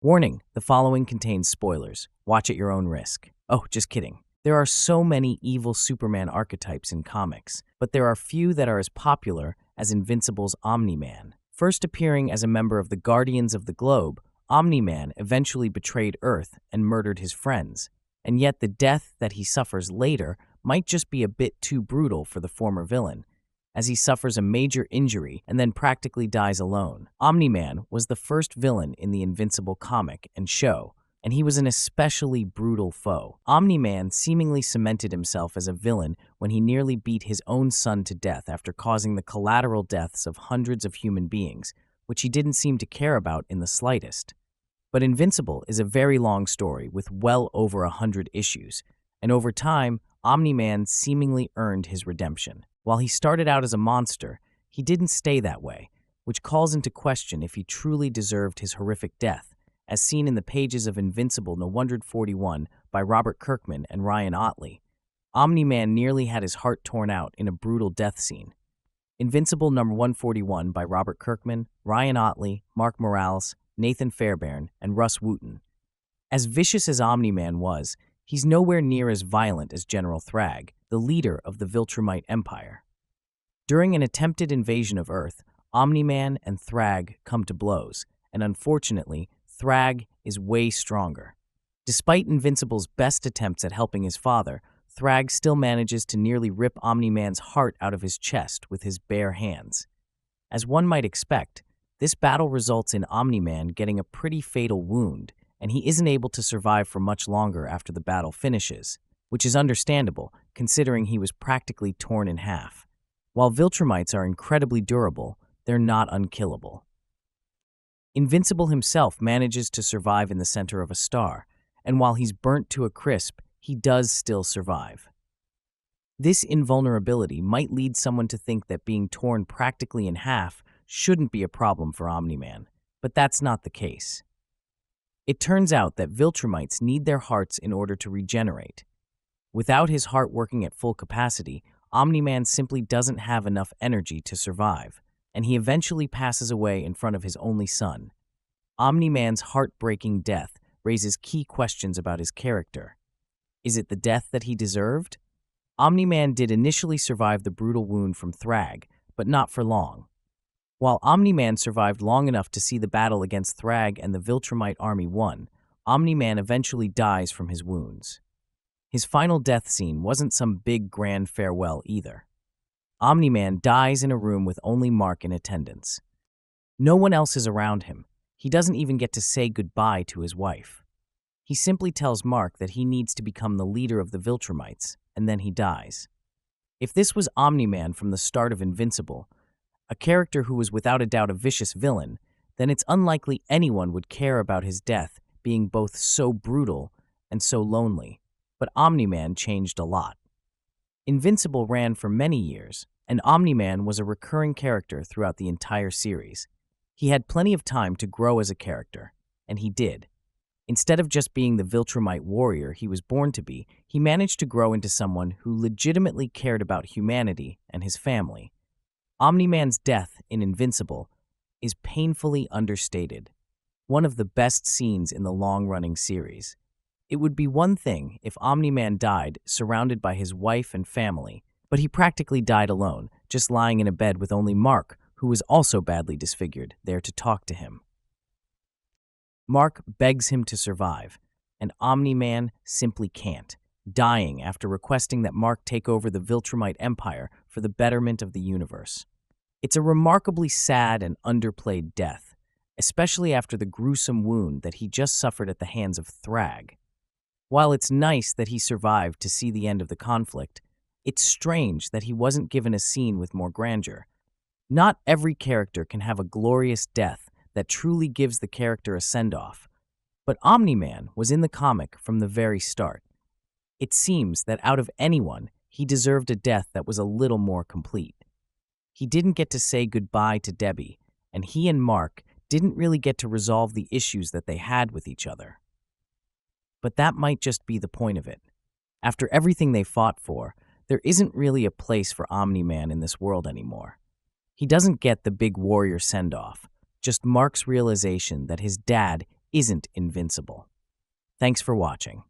Warning, the following contains spoilers. Watch at your own risk. Oh, just kidding. There are so many evil Superman archetypes in comics, but there are few that are as popular as Invincible's Omni-Man. First appearing as a member of the Guardians of the Globe, Omni-Man eventually betrayed Earth and murdered his friends, and yet the death that he suffers later might just be a bit too brutal for the former villain, as he suffers a major injury and then practically dies alone. Omni-Man was the first villain in the Invincible comic and show, and he was an especially brutal foe. Omni-Man seemingly cemented himself as a villain when he nearly beat his own son to death after causing the collateral deaths of hundreds of human beings, which he didn't seem to care about in the slightest. But Invincible is a very long story with well over 100 issues, and over time, Omni-Man seemingly earned his redemption. While he started out as a monster, he didn't stay that way, which calls into question if he truly deserved his horrific death, as seen in the pages of Invincible No. 141 by Robert Kirkman and Ryan Ottley. Omni-Man nearly had his heart torn out in a brutal death scene. Invincible No. 141 by Robert Kirkman, Ryan Ottley, Mark Morales, Nathan Fairbairn, and Russ Wooten. As vicious as Omni-Man was, he's nowhere near as violent as General Thrag, the leader of the Viltrumite Empire. During an attempted invasion of Earth, Omni-Man and Thrag come to blows, and unfortunately, Thrag is way stronger. Despite Invincible's best attempts at helping his father, Thrag still manages to nearly rip Omni-Man's heart out of his chest with his bare hands. As one might expect, this battle results in Omni-Man getting a pretty fatal wound, and he isn't able to survive for much longer after the battle finishes, which is understandable, considering he was practically torn in half. While Viltrumites are incredibly durable, they're not unkillable. Invincible himself manages to survive in the center of a star, and while he's burnt to a crisp, he does still survive. This invulnerability might lead someone to think that being torn practically in half shouldn't be a problem for Omni-Man, but that's not the case. It turns out that Viltrumites need their hearts in order to regenerate. Without his heart working at full capacity, Omni-Man simply doesn't have enough energy to survive, and he eventually passes away in front of his only son. Omni-Man's heartbreaking death raises key questions about his character. Is it the death that he deserved? Omni-Man did initially survive the brutal wound from Thrag, but not for long. While Omni-Man survived long enough to see the battle against Thrag and the Viltrumite army won, Omni-Man eventually dies from his wounds. His final death scene wasn't some big grand farewell either. Omni-Man dies in a room with only Mark in attendance. No one else is around him. He doesn't even get to say goodbye to his wife. He simply tells Mark that he needs to become the leader of the Viltrumites, and then he dies. If this was Omni-Man from the start of Invincible, a character who was without a doubt a vicious villain, then it's unlikely anyone would care about his death being both so brutal and so lonely. But Omni-Man changed a lot. Invincible ran for many years, and Omni-Man was a recurring character throughout the entire series. He had plenty of time to grow as a character, and he did. Instead of just being the Viltrumite warrior he was born to be, he managed to grow into someone who legitimately cared about humanity and his family. Omni-Man's death in Invincible is painfully understated, one of the best scenes in the long-running series. It would be one thing if Omni-Man died surrounded by his wife and family, but he practically died alone, just lying in a bed with only Mark, who was also badly disfigured, there to talk to him. Mark begs him to survive, and Omni-Man simply can't, dying after requesting that Mark take over the Viltrumite Empire for the betterment of the universe. It's a remarkably sad and underplayed death, especially after the gruesome wound that he just suffered at the hands of Thrag. While it's nice that he survived to see the end of the conflict, it's strange that he wasn't given a scene with more grandeur. Not every character can have a glorious death that truly gives the character a send-off, but Omni-Man was in the comic from the very start. It seems that out of anyone, he deserved a death that was a little more complete. He didn't get to say goodbye to Debbie, and he and Mark didn't really get to resolve the issues that they had with each other. But that might just be the point of it. After everything they fought for, there isn't really a place for Omni-Man in this world anymore. He doesn't get the big warrior send-off, just Mark's realization that his dad isn't invincible. Thanks for watching.